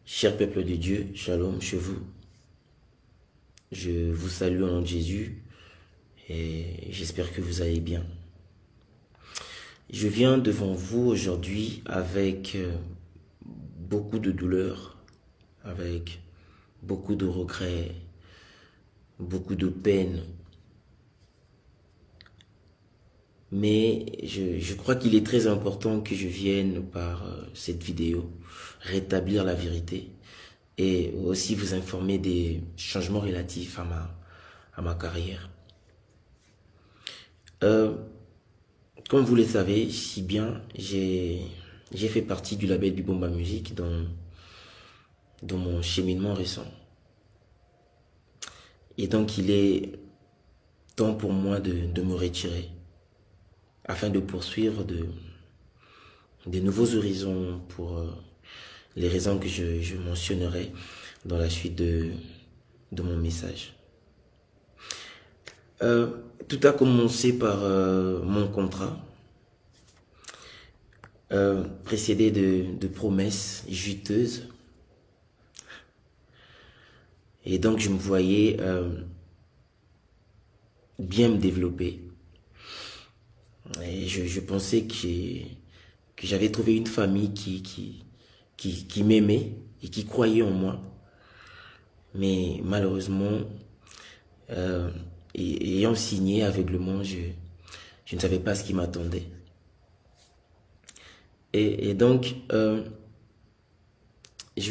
Cher peuple de Dieu, shalom chez vous. Je vous salue au nom de Jésus et j'espère que vous allez bien. Je viens devant vous aujourd'hui avec beaucoup de douleur, avec beaucoup de regrets, beaucoup de peine. Mais je crois qu'il est très important que je vienne par cette vidéo rétablir la vérité et aussi vous informer des changements relatifs à ma carrière. Comme vous le savez si bien, j'ai fait partie du label Bibomba Music dans mon cheminement récent. Et donc il est temps pour moi de me retirer afin de poursuivre de nouveaux horizons pour les raisons que je mentionnerai dans la suite de mon message. Tout a commencé par mon contrat, précédé de promesses juteuses. Et donc je me voyais bien me développer. Et je pensais que j'avais trouvé une famille qui m'aimait et qui croyait en moi. Mais malheureusement, ayant signé aveuglement, je ne savais pas ce qui m'attendait. Et donc, je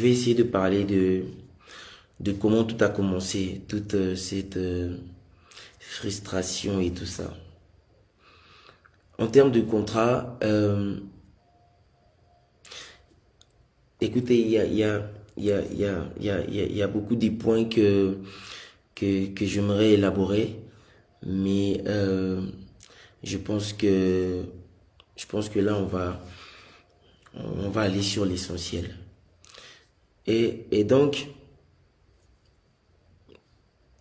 vais essayer de parler de comment tout a commencé, toute cette frustration et tout ça. En termes de contrat, écoutez, il y a beaucoup de points que j'aimerais élaborer, mais je pense que là on va aller sur l'essentiel. Et donc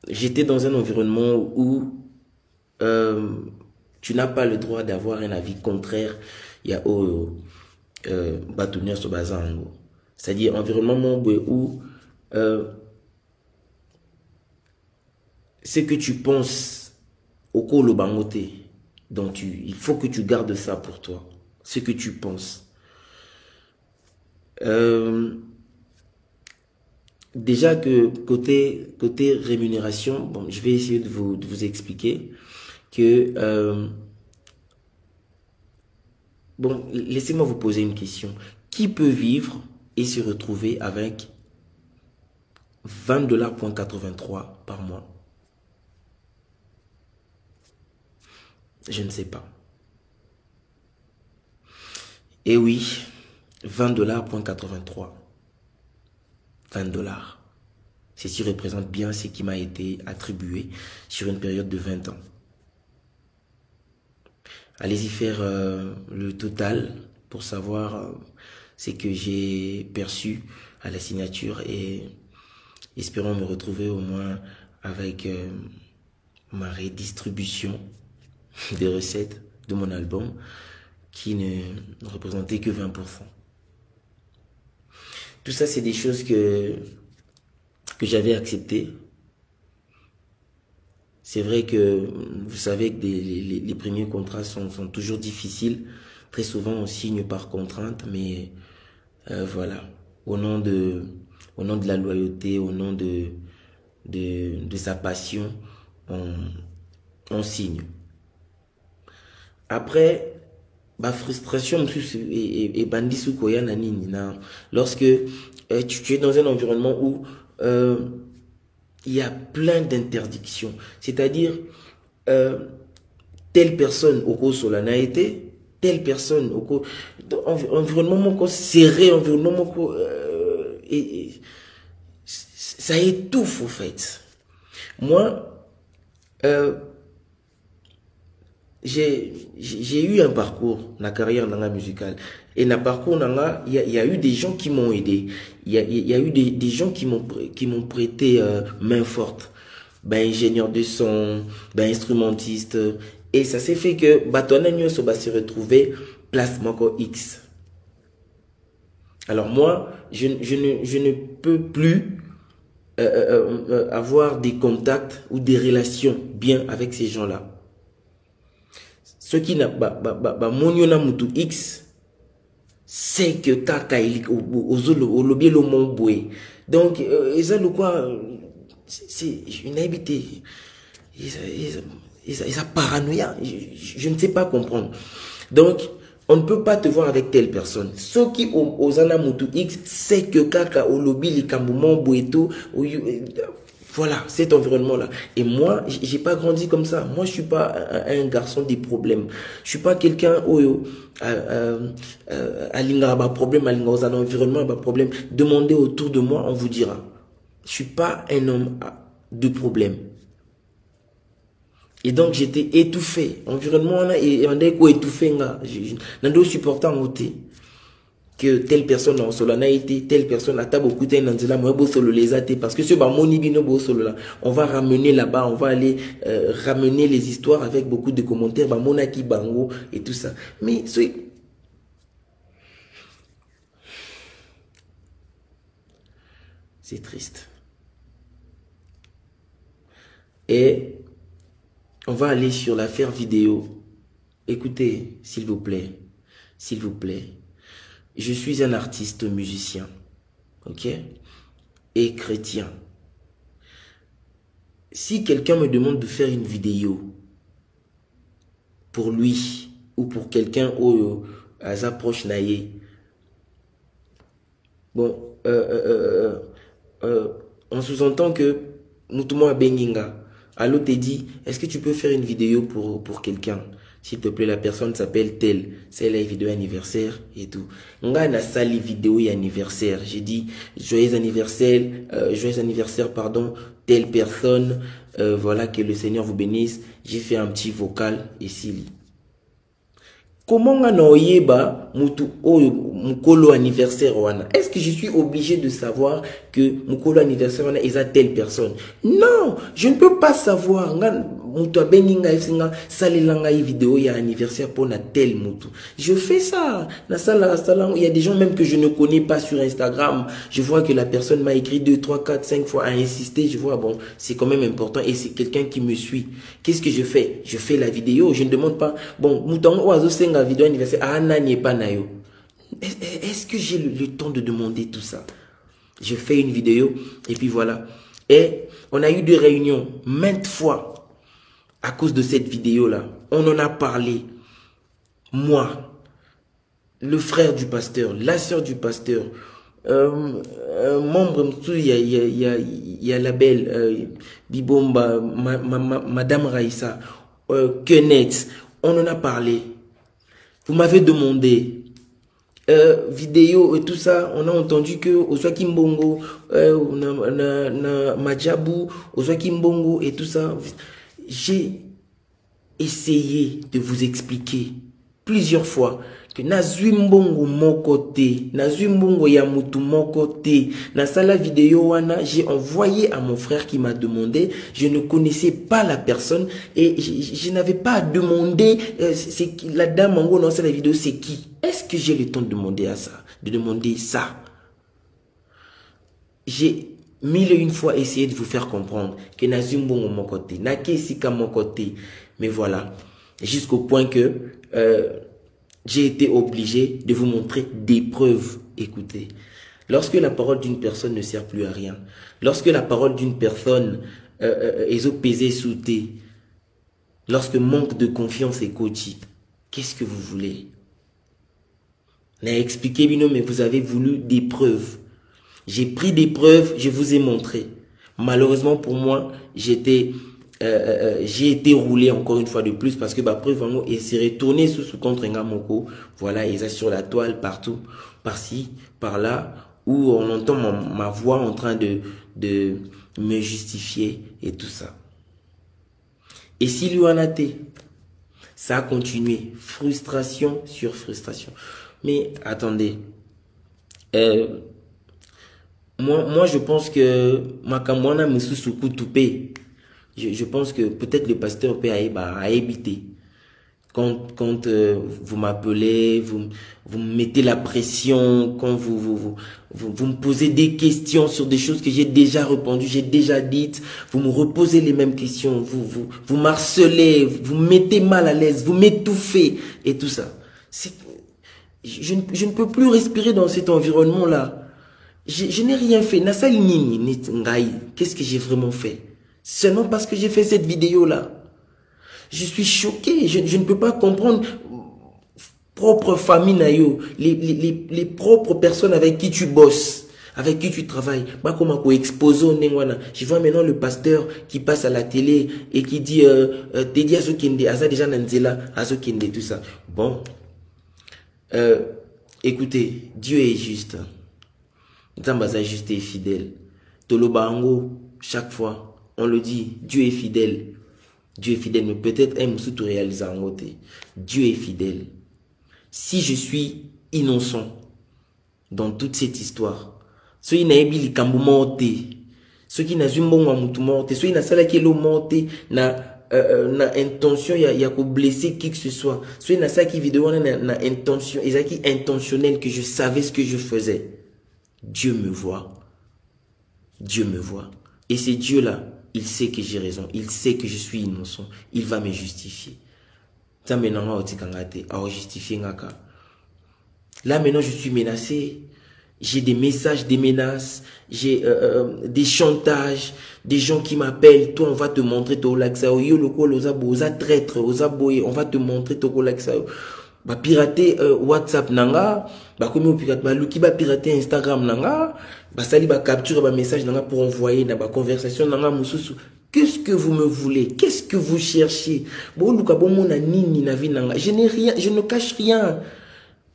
j'étais dans un environnement où tu n'as pas le droit d'avoir un avis contraire. Il y a Batounias au Bazango. C'est-à-dire environnement où ce que tu penses au Kolo Bangote, donc il faut que tu gardes ça pour toi. Ce que tu penses. Déjà que côté rémunération, bon, je vais essayer de vous expliquer que bon, laissez-moi vous poser une question. Qui peut vivre et se retrouver avec 20,83 $ par mois? Je ne sais pas. Et oui, 20,83 $. 20 $. Ceci représente bien ce qui m'a été attribué sur une période de 20 ans. Allez-y faire le total pour savoir ce que j'ai perçu à la signature et espérons me retrouver au moins avec ma redistribution des recettes de mon album qui ne représentait que 20%. Tout ça, c'est des choses que j'avais acceptées. C'est vrai que vous savez que les premiers contrats sont toujours difficiles. Très souvent, on signe par contrainte, mais voilà, au nom de la loyauté, au nom de sa passion, on signe. Après, ma frustration et bandi sukoya na nini na lorsque tu es dans un environnement où il y a plein d'interdictions, c'est-à-dire telle personne au cours solana été, telle personne au cours environnement serré, environnement et ça étouffe au fait. Moi j'ai eu un parcours, la carrière dans la musicale. Et dans le parcours, il y a eu des gens qui m'ont aidé. Il y a eu des gens qui m'ont prêté main forte. Ben, ingénieur de son, ben, instrumentiste. Et ça s'est fait que Batonagno va se retrouver place Moko X. Alors moi, je ne peux plus avoir des contacts ou des relations bien avec ces gens-là. Ceux qui n'ont pas mutu X, c'est que kaka au lobby le monde boué. Donc, ils ont quoi, c'est une habitude. Ils ont paranoïa. Je ne sais pas comprendre. Donc, on ne peut pas te voir avec telle personne. Ceux qui ont osana mutu X, c'est que kaka au lobby les camboumons boueto. Voilà, cet environnement-là. Et moi, j'ai pas grandi comme ça. Moi, je suis pas un garçon des problèmes. Je suis pas quelqu'un où à l'ingaba problème, à l'ingaba un environnement, pas problème. Demandez autour de moi, on vous dira. Je suis pas un homme de problème. Et donc, j'étais étouffé. Environnement, et on dit quoi étouffé, je ne supporte pas que telle personne en solo n'a été, telle personne a beaucoup de moi solo les athées parce que ce moni bino solo là, on va ramener là-bas, on va aller ramener les histoires avec beaucoup de commentaires, bah monaki bango et tout ça. Mais c'est triste. Et on va aller sur l'affaire vidéo. Écoutez, s'il vous plaît, s'il vous plaît. Je suis un artiste musicien, ok, et chrétien. Si quelqu'un me demande de faire une vidéo pour lui ou pour quelqu'un au approche naïe, bon, on sous-entend que Moutouma Benginga, allô te dit, est-ce que tu peux faire une vidéo pour quelqu'un? S'il te plaît, la personne s'appelle telle. C'est la vidéo anniversaire et tout. Nga na sali vidéo anniversaire. J'ai dit joyeux anniversaire, pardon, telle personne. Voilà, que le Seigneur vous bénisse. J'ai fait un petit vocal ici. Comment on a mutu mukolo anniversaire wana? Est-ce que je suis obligé de savoir que mukolo anniversaire wana est à telle personne? Non, je ne peux pas savoir. Mutu abenginga esinga salelanga vidéo ya anniversaire pour na tel mutu. Je fais ça. Il y a des gens même que je ne connais pas sur Instagram. Je vois que la personne m'a écrit 2, 3, 4, 5 fois, a insisté. Je vois, bon, c'est quand même important et c'est quelqu'un qui me suit. Qu'est-ce que je fais? Je fais la vidéo. Je ne demande pas, bon, mutango oazo senga vidéo anniversaire. Ah, nani pas nayo. Est-ce que j'ai le temps de demander tout ça? Je fais une vidéo et puis voilà. Et on a eu des réunions maintes fois à cause de cette vidéo-là. On en a parlé. Moi, le frère du pasteur, la sœur du pasteur, membre, il y a la belle Bibomba, Madame Raïssa, Kenneth, on en a parlé. Vous m'avez demandé vidéo et tout ça, on a entendu que Oswaki Mbongo, Majabu, Oswaki Mbongo et tout ça. J'ai essayé de vous expliquer plusieurs fois que nazui mbongo mon côté, nazui mbongo ya mutu mon côté. Dans la vidéo wana, j'ai envoyé à mon frère qui m'a demandé, je ne connaissais pas la personne et je n'avais pas à demander c'est la dame en gros dans la vidéo c'est qui. Est-ce que j'ai le temps de demander à ça, de demander ça? J'ai mille et une fois essayé de vous faire comprendre que nazui mbongo mon côté, nake sika mon côté. Mais voilà, jusqu'au point que j'ai été obligé de vous montrer des preuves. Écoutez, lorsque la parole d'une personne ne sert plus à rien, lorsque la parole d'une personne est pesée sous thé, lorsque manque de confiance est coachée, qu'est-ce que vous voulez? N'a expliqué, Bino, mais vous avez voulu des preuves. J'ai pris des preuves, je vous ai montré. Malheureusement pour moi, j'ai été roulé encore une fois de plus parce que ma preuve vraiment et s'est retourné sous contre Ngamoko. Voilà, ils sont sur la toile partout, par-ci, par-là, où on entend ma voix en train de me justifier et tout ça. Et si lui en a été, ça a continué, frustration sur frustration. Mais attendez, moi je pense que Makamwana Misusuku Toupé. Je pense que peut-être le pasteur peut a éviter. Quand vous m'appelez, vous me mettez la pression, quand vous me posez des questions sur des choses que j'ai déjà répondu, j'ai déjà dites, vous me reposez les mêmes questions, vous m'harcelez, vous me mettez mal à l'aise, vous m'étouffez et tout ça. Je ne peux plus respirer dans cet environnement-là. Je n'ai rien fait. Qu'est-ce que j'ai vraiment fait? Seulement parce que j'ai fait cette vidéo-là. Je suis choqué, je ne peux pas comprendre propre famille nayo, les propres personnes avec qui tu bosses, avec qui tu travailles. Je vois maintenant le pasteur qui passe à la télé et qui dit Tedi Azokende, Aza déjà Nanzela, Azokende, tout ça. Bon, écoutez, Dieu est juste. Zambaza est juste et fidèle. Tolobango, chaque fois, on le dit, Dieu est fidèle. Dieu est fidèle, mais peut-être un moussou tout réaliser en côté. Dieu est fidèle. Si je suis innocent dans toute cette histoire, ceux qui n'ont pas morté, ceux qui n'ont pas morté, ceux qui n'ont pas intention, il y a blesser qui que ce soit, ceux qui n'ont pas vidéo, intention, ils qui intentionnel que je savais ce que je faisais. Dieu me voit. Dieu me voit. Et c'est Dieu-là. Il sait que j'ai raison. Il sait que je suis innocent. Il va me justifier. Là, maintenant, je suis menacé. J'ai des messages, des menaces. J'ai des chantages. Des gens qui m'appellent. Toi, on va te montrer ton laxao. Yo, le quoi, osa traître, osa boye. On va te montrer ton laxao. Ba pirater WhatsApp nanga. Ba komi o pirate. Ba luki ba pirater Instagram nanga. Basali ba capture ba message nanga pour envoyer na ba conversation nanga mususu. Qu'est-ce que vous me voulez? Qu'est-ce que vous cherchez? Bon luka bon mona nini na vie nanga. Je n'ai rien, je ne cache rien.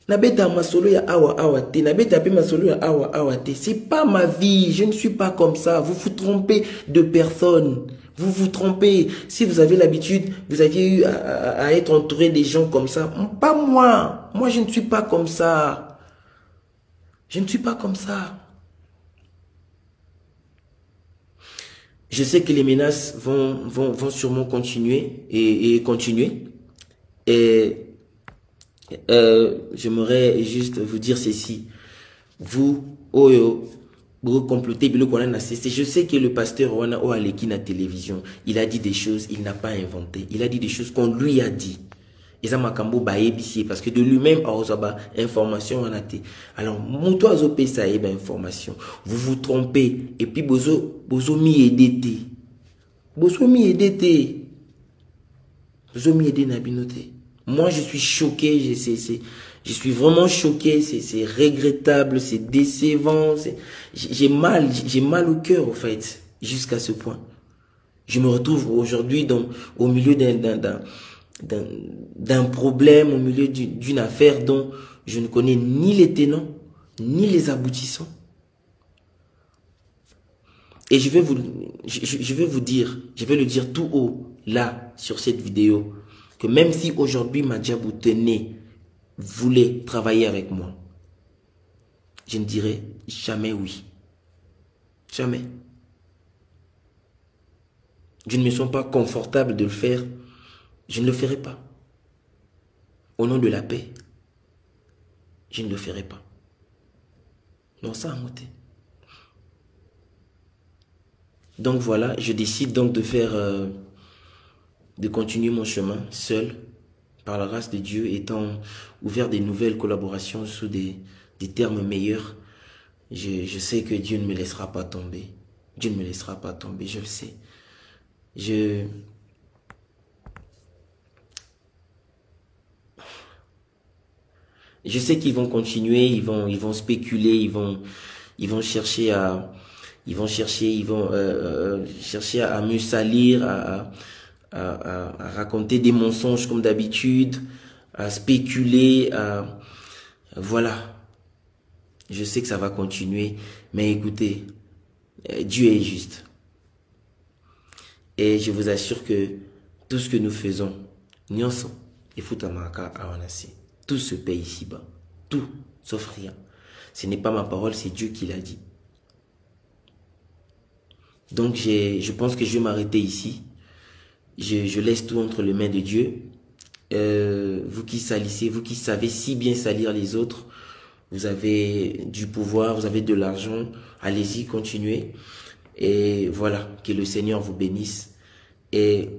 Nabeta masolo ya awa te, nabeta pe masolo ya awa te. C'est pas ma vie, je ne suis pas comme ça. Vous vous trompez de personne. Vous vous trompez. Si vous avez l'habitude, vous aviez eu à être entouré des gens comme ça. Pas moi. Moi, je ne suis pas comme ça. Je ne suis pas comme ça. Je sais que les menaces vont sûrement continuer et continuer. Et j'aimerais juste vous dire ceci. Vous, vous complotez, je sais que le pasteur Wana Oaleki na télévision, il a dit des choses, il n'a pas inventé. Il a dit des choses qu'on lui a dit. Parce que de lui-même, information en a été. Alors, mon toit ça information. Vous vous trompez. Et puis, bozo mi edete. Bozo mi edete. Bozo mi edete nabinote. Moi, je suis choqué. Je suis vraiment choqué. C'est regrettable. C'est décevant. J'ai mal au cœur, en fait. Jusqu'à ce point. Je me retrouve aujourd'hui au milieu d'un problème, au milieu d'une affaire dont je ne connais ni les tenants, ni les aboutissants. Et je vais vous dire, je vais le dire tout haut, là, sur cette vidéo, que même si aujourd'hui Madjabou tenait, voulait travailler avec moi, je ne dirai jamais oui. Jamais. Je ne me sens pas confortable de le faire. Je ne le ferai pas. Au nom de la paix, je ne le ferai pas. Non, ça a monté. Donc voilà, je décide donc de faire, de continuer mon chemin seul, par la grâce de Dieu, étant ouvert des nouvelles collaborations sous des termes meilleurs. Je sais que Dieu ne me laissera pas tomber. Dieu ne me laissera pas tomber, je le sais. Je sais qu'ils vont continuer, ils vont spéculer, ils vont chercher à chercher à me salir, à raconter des mensonges comme d'habitude, à spéculer, voilà. Je sais que ça va continuer, mais écoutez, Dieu est juste. Et je vous assure que tout ce que nous faisons, Nyonso et Futamaka Awanasi, tout se paye ici-bas. Tout, sauf rien. Ce n'est pas ma parole, c'est Dieu qui l'a dit. Donc je pense que je vais m'arrêter ici. Je laisse tout entre les mains de Dieu. vous qui salissez, vous qui savez si bien salir les autres, vous avez du pouvoir, vous avez de l'argent, allez-y, continuez. Et voilà, que le Seigneur vous bénisse. Et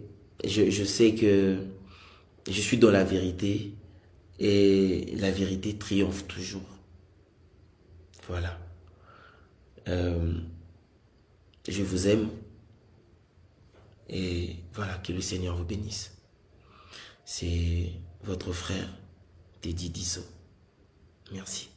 je sais que je suis dans la vérité et la vérité triomphe toujours. Voilà. Euh, je vous aime et voilà, que le Seigneur vous bénisse. C'est votre frère, Teddy Disso. Merci.